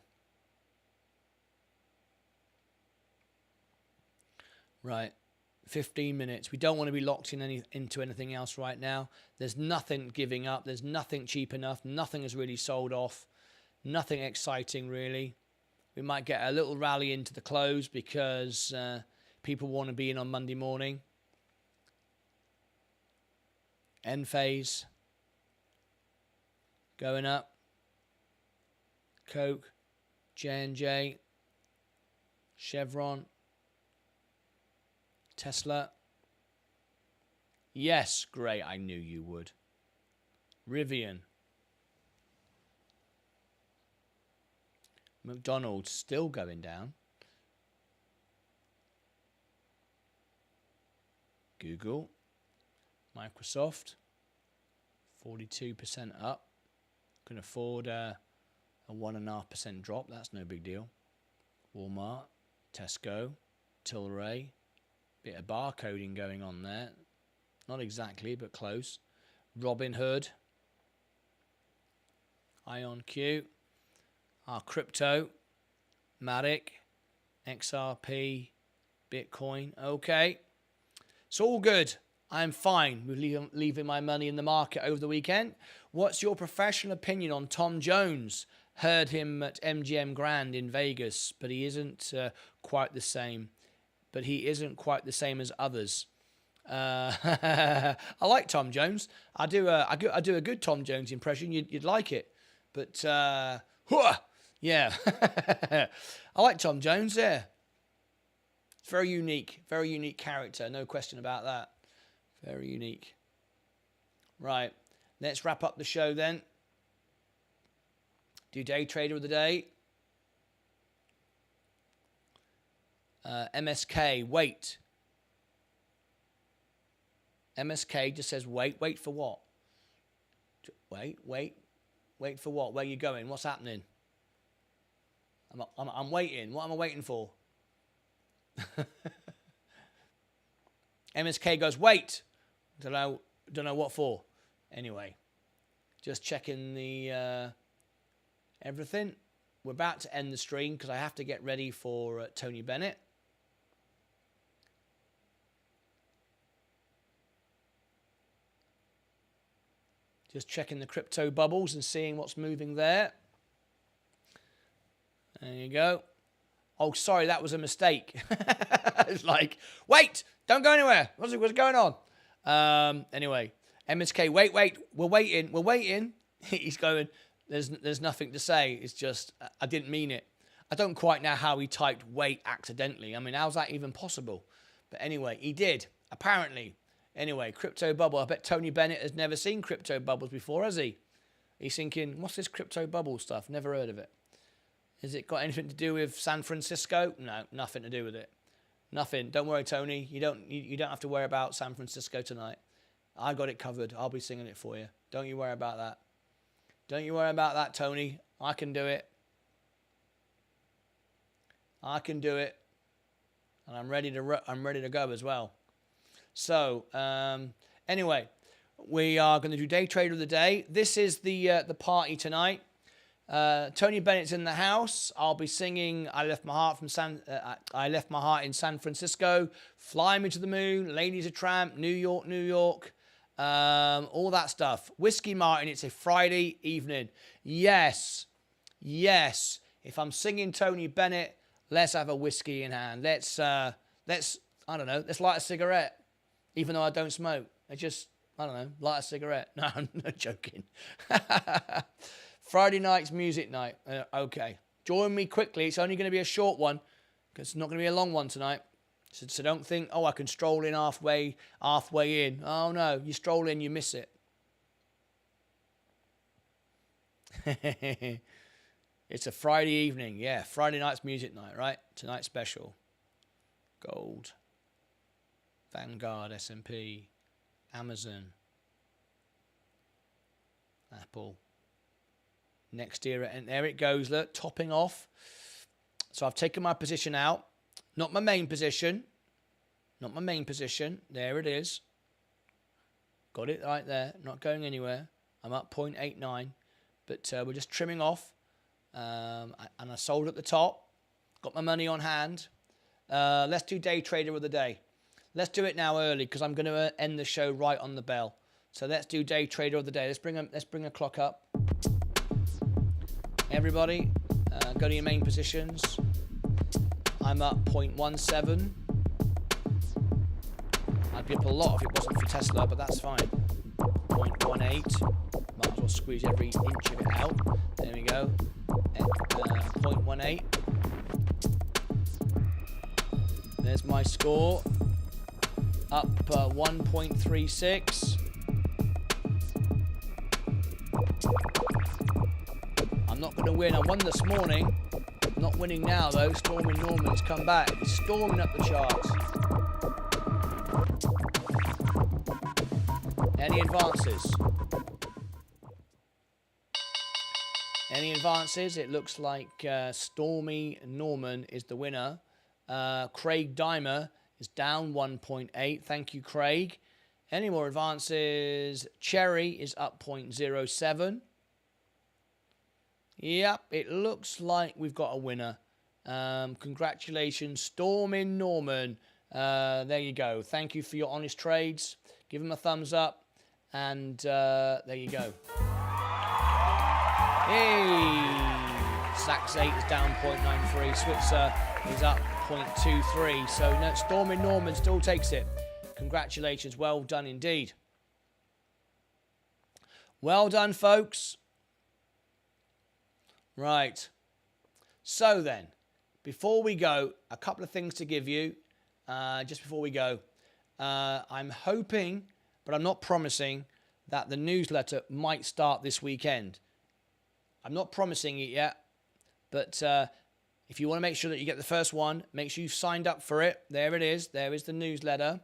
Right. 15 minutes. We don't want to be locked into anything else right now. There's nothing giving up. There's nothing cheap enough. Nothing has really sold off. Nothing exciting, really. We might get a little rally into the close because people want to be in on Monday morning. End phase. Going up. Coke. J&J. Chevron. Tesla. Yes, great. I knew you would. Rivian. McDonald's still going down. Google. Microsoft. 42% up. Can afford A 1.5% drop. That's no big deal. Walmart, Tesco, Tilray. Bit of barcoding going on there. Not exactly, but close. Robinhood. IonQ. Our crypto. Matic. XRP. Bitcoin. Okay. It's all good. I'm fine with leaving my money in the market over the weekend. What's your professional opinion on Tom Jones? Heard him at MGM Grand in Vegas, but he isn't quite the same. But he isn't quite the same as others. I like Tom Jones. I do a good Tom Jones impression. You'd like it, but yeah, I like Tom Jones. Yeah, it's very unique character. No question about that. Very unique. Right, let's wrap up the show then. Do day trader of the day. MSK, wait. MSK just says wait. Wait for what? Wait for what? Where are you going? What's happening? I'm waiting. What am I waiting for? MSK goes, wait. Don't know what for. Anyway, just checking the everything. We're about to end the stream because I have to get ready for Tony Bennett. Just checking the crypto bubbles and seeing what's moving there. There you go. Oh, sorry, that was a mistake. It's like, wait, don't go anywhere. What's going on? Anyway, MSK, wait, we're waiting. He's going, there's nothing to say. It's just, I didn't mean it. I don't quite know how he typed wait accidentally. I mean, how's that even possible? But anyway, he did, apparently. Anyway, crypto bubble. I bet Tony Bennett has never seen crypto bubbles before, has he? He's thinking, what's this crypto bubble stuff? Never heard of it. Has it got anything to do with San Francisco? No, nothing to do with it. Nothing. Don't worry, Tony. You don't have to worry about San Francisco tonight. I got it covered. I'll be singing it for you. Don't you worry about that. Don't you worry about that, Tony. I can do it. I can do it. And I'm ready to go as well. So, anyway, we are going to do Day Trader of the Day. This is the party tonight. Tony Bennett's in the house. I'll be singing I Left My Heart in San Francisco, Fly Me to the Moon, Ladies a Tramp, New York, New York, all that stuff. Whiskey Martin, it's a Friday evening. Yes. If I'm singing Tony Bennett, let's have a whiskey in hand. Let's I don't know, let's light a cigarette. Even though I don't smoke. I just, I don't know, light a cigarette. No, I'm not joking. Friday night's music night. Okay. Join me quickly. It's only going to be a short one because it's not going to be a long one tonight. So don't think, oh, I can stroll in halfway in. Oh, no. You stroll in, you miss it. It's a Friday evening. Yeah, Friday night's music night, right? Tonight's special. Gold. Vanguard, S&P, Amazon, Apple. Next year, and there it goes, look, topping off. So I've taken my position out. Not my main position. There it is. Got it right there. Not going anywhere. I'm up 0.89. But we're just trimming off. And I sold at the top. Got my money on hand. Let's do Day Trader of the Day. Let's do it now early because I'm going to end the show right on the bell. So let's do Day Trader of the Day. Let's bring a clock up. Everybody, go to your main positions. I'm up 0.17. I'd be up a lot if it wasn't for Tesla, but that's fine. 0.18. Might as well squeeze every inch of it out. There we go. 0.18. There's my score. Up 1.36. I'm not going to win. I won this morning. Not winning now though. Storming Norman's come back. He's storming up the charts. Any advances? Any advances? It looks like Stormy Norman is the winner. Craig Dimer is down 1.8. Thank you, Craig. Any more advances? Cherry is up 0.07. Yep, it looks like we've got a winner. Congratulations, Stormy Norman. There you go. Thank you for your honest trades. Give him a thumbs up. And there you go. Hey! Sachs 8 is down 0.93. Switzer is up 0.23. So no, Stormy Norman still takes it. Congratulations. Well done indeed. Well done, folks. Right. So then, before we go, a couple of things to give you. Just before we go. I'm hoping, but I'm not promising, that the newsletter might start this weekend. I'm not promising it yet, but if you want to make sure that you get the first one, make sure you've signed up for it. There it is. There is the newsletter.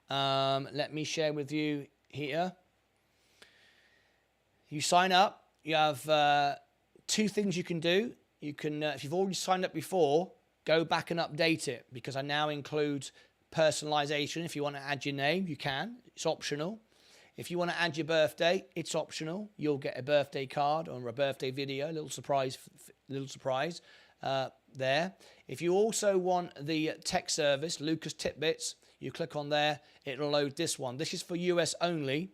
Let me share with you here. You sign up. You have two things you can do. You can, if you've already signed up before, go back and update it, because I now include personalization. If you want to add your name, you can. It's optional. If you want to add your birthday, it's optional. You'll get a birthday card or a birthday video, a little surprise there. If you also want the tech service, Lucas Titbits, you click on there, it'll load this one. This is for US only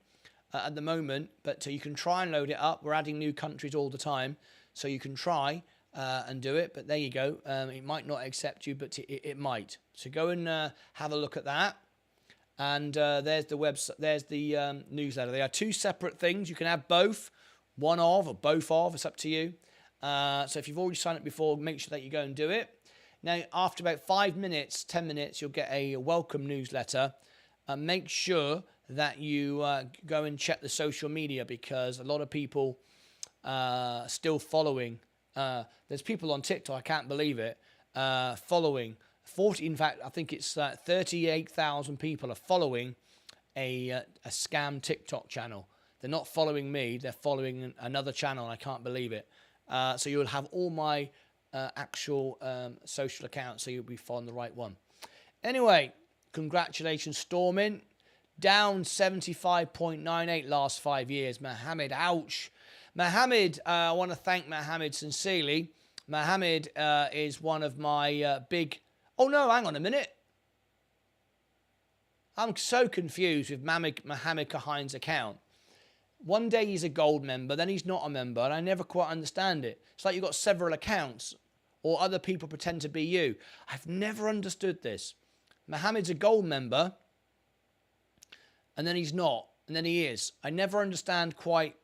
at the moment, but you can try and load it up. We're adding new countries all the time, so you can try and do it. But there you go. It might not accept you, but it might. So go and have a look at that. And there's the website. There's the newsletter. They are two separate things. You can have both, one of or both of. It's up to you. So if you've already signed up before, make sure that you go and do it. Now, after about 5 minutes, 10 minutes, you'll get a welcome newsletter. Make sure that you go and check the social media, because a lot of people still following. There's people on TikTok, I can't believe it, following 40. In fact, I think it's 38,000 people are following a scam TikTok channel. They're not following me, they're following another channel, and I can't believe it. So you'll have all my actual social accounts, so you'll be following the right one. Anyway, congratulations, Stormin. Down 75.98 last 5 years. Mohammed, ouch. Mohammed, I want to thank Mohammed sincerely. Mohammed is one of my big... Oh, no, hang on a minute. I'm so confused with Mohammed Kahine's account. One day he's a gold member, then he's not a member, and I never quite understand it. It's like you've got several accounts, or other people pretend to be you. I've never understood this. Mohammed's a gold member, and then he's not, and then he is. I never understand quite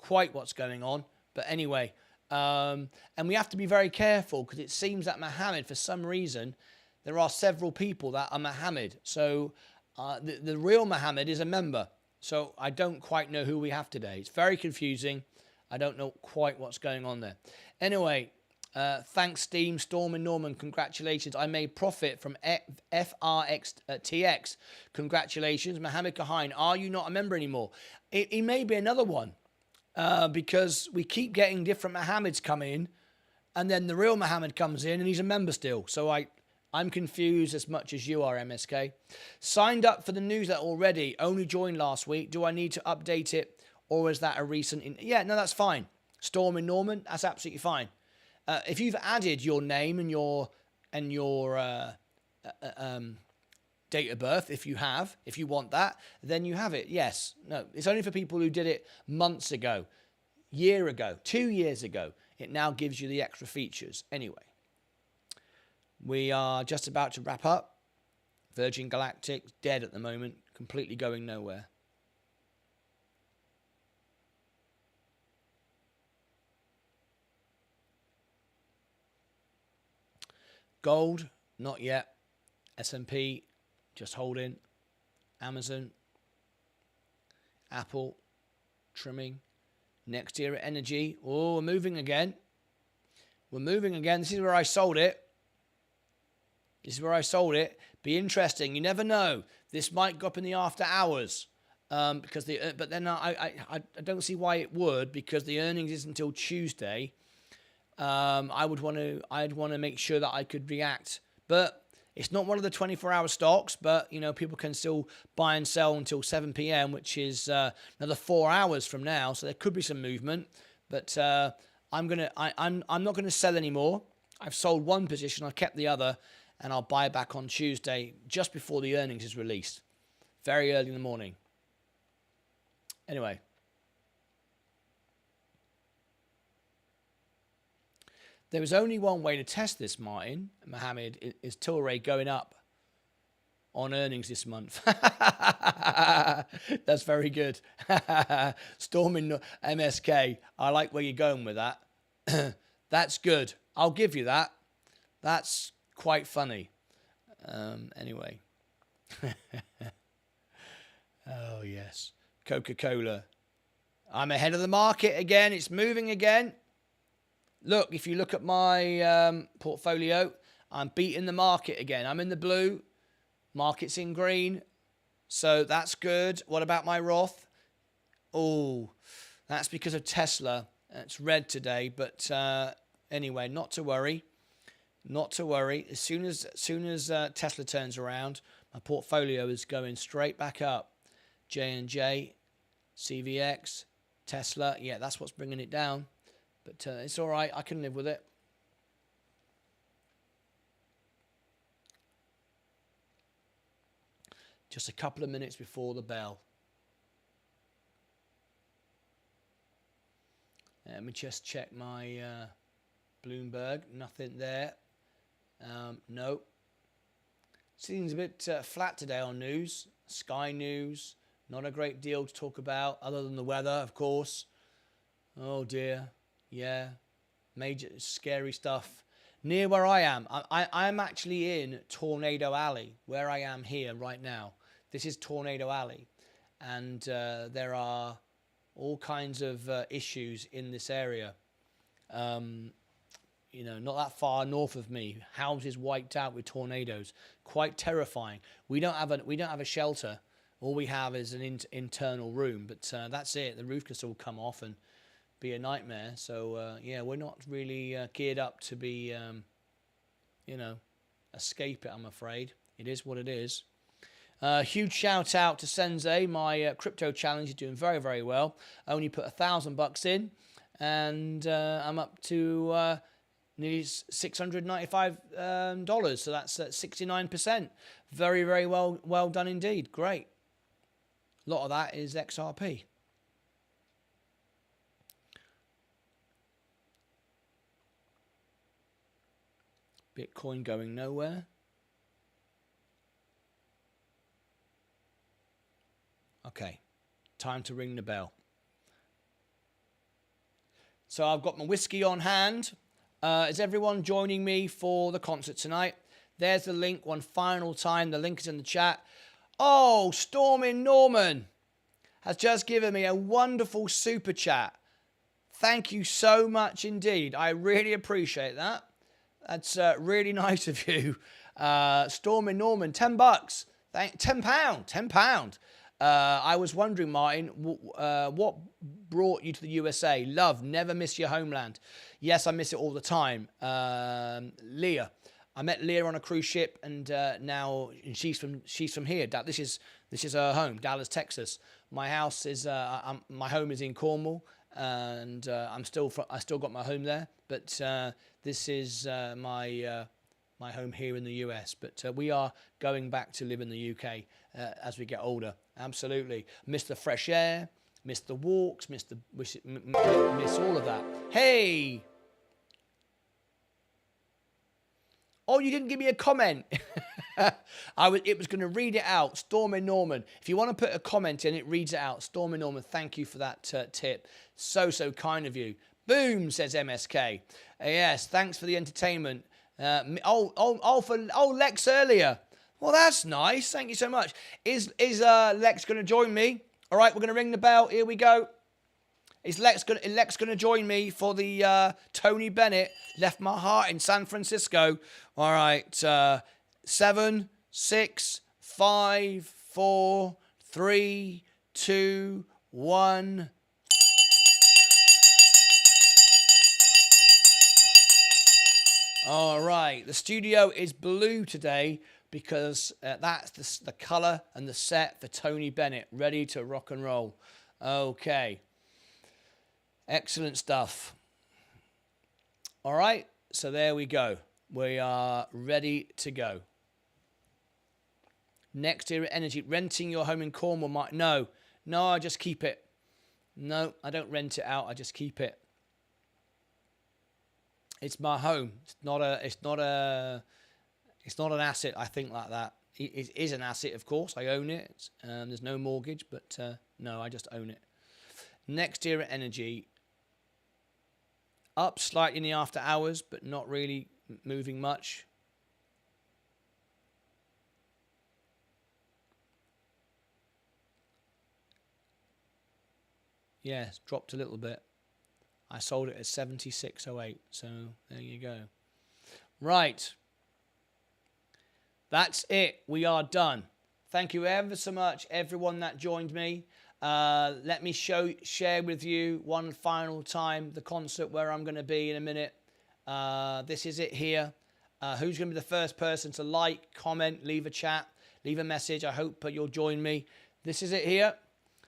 what's going on, but anyway. And we have to be very careful, because it seems that Mohammed, for some reason, there are several people that are Mohammed. So the real Mohammed is a member. So I don't quite know who we have today. It's very confusing. I don't know quite what's going on there. Anyway, thanks, Steam, Storm and Norman. Congratulations. I made profit from FRXTX. Congratulations. Mohammed Kahine, are you not a member anymore? He may be another one, because we keep getting different Mohammeds come in, and then the real Mohammed comes in and he's a member still. So I'm confused as much as you are, MSK. Signed up for the newsletter already. Only joined last week. Do I need to update it, or is that a recent... Yeah, no, that's fine. Storm and Norman, that's absolutely fine. If you've added your name and your date of birth, if you want that, then you have it. Yes. No, it's only for people who did it months ago, year ago, 2 years ago. It now gives you the extra features. Anyway. We are just about to wrap up. Virgin Galactic, dead at the moment, completely going nowhere. Gold, not yet. S&P, just holding. Amazon, Apple, trimming. Next year at energy. Oh, we're moving again. We're moving again. This is where I sold it. Be interesting. You never know. This might go up in the after hours, but then I don't see why it would, because the earnings isn't until Tuesday, I'd want to make sure that I could react. But it's not one of the 24-hour stocks, but people can still buy and sell until 7 p.m., which is another 4 hours from now. So there could be some movement, but I'm not gonna sell anymore. I've sold one position, I kept the other, and I'll buy back on Tuesday just before the earnings is released, very early in the morning. Anyway. There is only one way to test this, Martin, Mohammed, is Tilray going up on earnings this month. That's very good. Storming MSK. I like where you're going with that. That's good. I'll give you that. That's quite funny. Anyway. Oh, yes. Coca-Cola. I'm ahead of the market again. It's moving again. Look, if you look at my portfolio, I'm beating the market again. I'm in the blue. Market's in green. So that's good. What about my Roth? Oh, that's because of Tesla. It's red today. But anyway, not to worry. Not to worry. As soon as Tesla turns around, my portfolio is going straight back up. J&J, CVX, Tesla. Yeah, that's what's bringing it down. But it's all right. I can live with it. Just a couple of minutes before the bell. Let me just check my Bloomberg. Nothing there. No. Seems a bit flat today on news. Sky News. Not a great deal to talk about other than the weather, of course. Oh, dear. Yeah, major scary stuff. Near where I am, I'm actually in Tornado Alley, where I am here right now. This is Tornado Alley, and there are all kinds of issues in this area. Not that far north of me, houses wiped out with tornadoes. Quite terrifying. We don't have a shelter. All we have is an internal room, but that's it. The roof can still come off and be a nightmare. So yeah, we're not really geared up to be escape it, I'm afraid. It is what it is. Huge shout out to Sensei. My crypto challenge is doing very, very well. I only put $1,000 in, and I'm up to nearly $695. So that's 69%. Very, very well done indeed. Great. A lot of that is XRP. Bitcoin going nowhere. Okay, time to ring the bell. So I've got my whiskey on hand. Is everyone joining me for the concert tonight? There's the link one final time. The link is in the chat. Oh, Stormin Norman has just given me a wonderful super chat. Thank you so much indeed. I really appreciate that. That's really nice of you. Stormin Norman, $10. £10. I was wondering, Martin, what brought you to the USA? Love, never miss your homeland. Yes, I miss it all the time. Leah. I met Leah on a cruise ship, and now she's from here. This is her home, Dallas, Texas. My house is my home is in Cornwall, and I still got my home there. But this is my home here in the US. But we are going back to live in the UK as we get older. Absolutely, miss the fresh air, miss the walks, miss all of that. Hey. Oh, you didn't give me a comment. It was going to read it out. Stormy Norman. If you want to put a comment in, it reads it out. Stormy Norman, thank you for that tip. So kind of you. Boom, says MSK. Yes, thanks for the entertainment. Lex earlier. Well, that's nice. Thank you so much. Is Lex going to join me? All right, we're going to ring the bell. Here we go. Is Lex going to join me for the Tony Bennett Left My Heart in San Francisco? All right. 7, 6, 5, 4, 3, 2, 1. All right, the studio is blue today because that's the colour and the set for Tony Bennett, ready to rock and roll. Okay, excellent stuff. All right, so there we go. We are ready to go. Next era energy, renting your home in Cornwall. No, I just keep it. No, I don't rent it out. I just keep it. It's my home. It's not an asset. I think like that. It is an asset, of course. I own it. There's no mortgage, but no, I just own it. Next era energy. Up slightly in the after hours, but not really moving much. Yeah, it's dropped a little bit. I sold it at 76.08, so there you go. Right. That's it. We are done. Thank you ever so much, everyone that joined me. Let me share with you one final time the concert where I'm going to be in a minute. This is it here. Who's going to be the first person to like, comment, leave a chat, leave a message? I hope you'll join me. This is it here.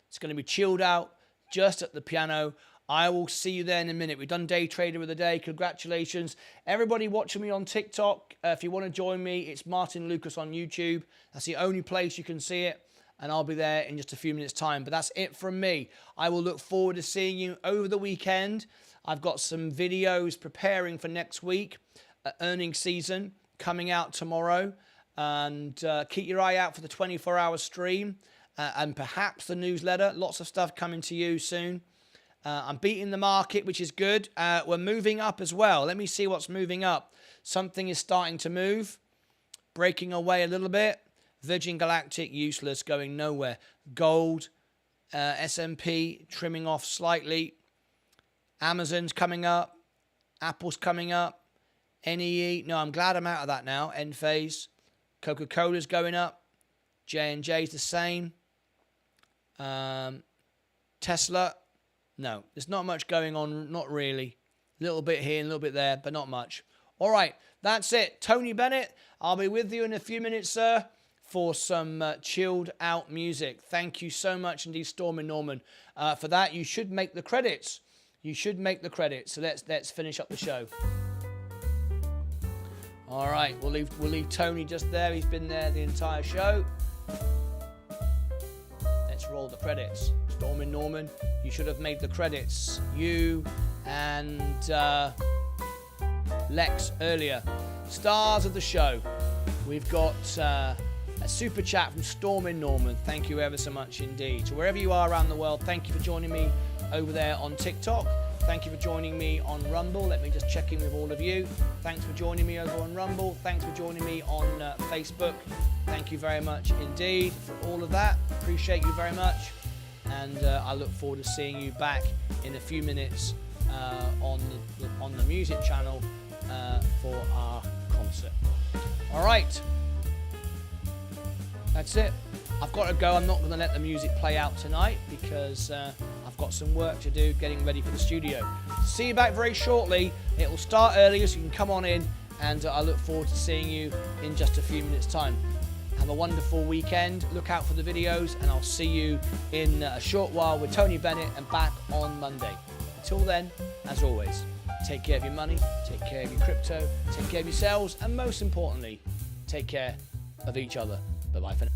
It's going to be chilled out, just at the piano. I will see you there in a minute. We've done Day Trader of the Day. Congratulations. Everybody watching me on TikTok, if you want to join me, it's Martyn Lucas on YouTube. That's the only place you can see it. And I'll be there in just a few minutes' time. But that's it from me. I will look forward to seeing you over the weekend. I've got some videos preparing for next week. Earnings season coming out tomorrow. And keep your eye out for the 24-hour stream. And perhaps the newsletter. Lots of stuff coming to you soon. I'm beating the market, which is good. We're moving up as well. Let me see what's moving up. Something is starting to move. Breaking away a little bit. Virgin Galactic, useless, going nowhere. Gold, S&P, trimming off slightly. Amazon's coming up. Apple's coming up. NEE, no, I'm glad I'm out of that now. End phase. Coca-Cola's going up. J&J's the same. Tesla, no, there's not much going on, not really. A little bit here, a little bit there, but not much. All right, that's it. Tony Bennett, I'll be with you in a few minutes, sir, for some chilled out music. Thank you so much indeed, Storm and Norman. For that, you should make the credits. You should make the credits. So let's finish up the show. All right, we'll leave Tony just there. He's been there the entire show. Let's roll the credits. Storm and Norman, you should have made the credits. You and Lex earlier. Stars of the show. We've got a super chat from Storm and Norman. Thank you ever so much indeed. So wherever you are around the world, thank you for joining me over there on TikTok. Thank you for joining me on Rumble. Let me just check in with all of you. Thanks for joining me over on Rumble. Thanks for joining me on Facebook. Thank you very much indeed for all of that. Appreciate you very much. And I look forward to seeing you back in a few minutes on the music channel for our concert. All right. That's it. I've got to go. I'm not going to let the music play out tonight because I've got some work to do getting ready for the studio. See you back very shortly. It will start earlier so you can come on in, and I look forward to seeing you in just a few minutes' time. Have a wonderful weekend. Look out for the videos, and I'll see you in a short while with Tony Bennett and back on Monday. Until then, as always, take care of your money, take care of your crypto, take care of yourselves, and most importantly, take care of each other. Bye-bye for now.